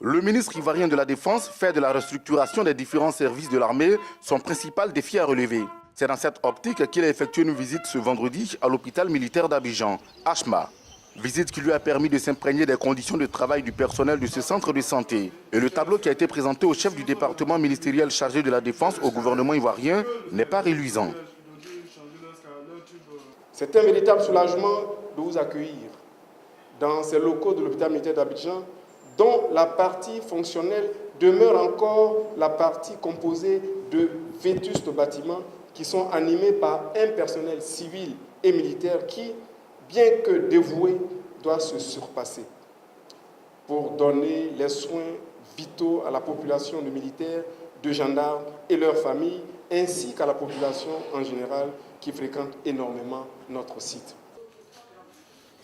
Le ministre ivoirien de la Défense fait de la restructuration des différents services de l'armée son principal défi à relever. C'est dans cette optique qu'il a effectué une visite ce vendredi à l'hôpital militaire d'Abidjan, HMA. Visite qui lui a permis de s'imprégner des conditions de travail du personnel de ce centre de santé. Et le tableau qui a été présenté au chef du département ministériel chargé de la Défense au gouvernement ivoirien n'est pas reluisant. C'est un véritable soulagement de vous accueillir dans ces locaux de l'hôpital militaire d'Abidjan, dont la partie fonctionnelle demeure encore la partie composée de vétustes bâtiments qui sont animés par un personnel civil et militaire qui, bien que dévoué, doit se surpasser pour donner les soins vitaux à la population de militaires, de gendarmes et leurs familles, ainsi qu'à la population en général qui fréquente énormément notre site.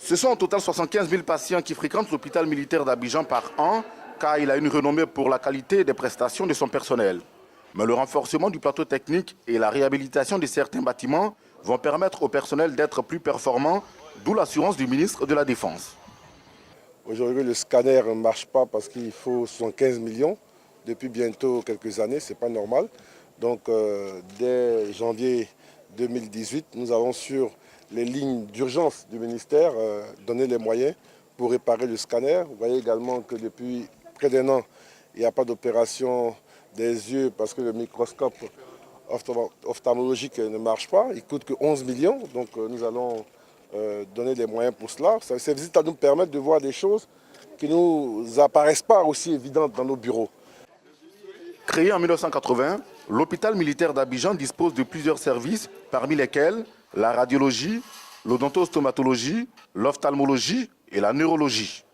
Ce sont au total 75 000 patients qui fréquentent l'hôpital militaire d'Abidjan par an, car il a une renommée pour la qualité des prestations de son personnel. Mais le renforcement du plateau technique et la réhabilitation de certains bâtiments vont permettre au personnel d'être plus performant, d'où l'assurance du ministre de la Défense. Aujourd'hui, le scanner ne marche pas parce qu'il faut 75 millions. Depuis bientôt quelques années, ce n'est pas normal. Donc, dès janvier 2018, nous avons sur les lignes d'urgence du ministère donné les moyens pour réparer le scanner. Vous voyez également que depuis près d'un an, il n'y a pas d'opération des yeux parce que le microscope ophtalmologique ne marche pas. Il coûte que 11 millions, donc nous allons donner les moyens pour cela. Ces visites nous permettent de voir des choses qui ne nous apparaissent pas aussi évidentes dans nos bureaux. Créé en 1980, l'hôpital militaire d'Abidjan dispose de plusieurs services, parmi lesquels la radiologie, l'odontostomatologie, l'ophtalmologie et la neurologie.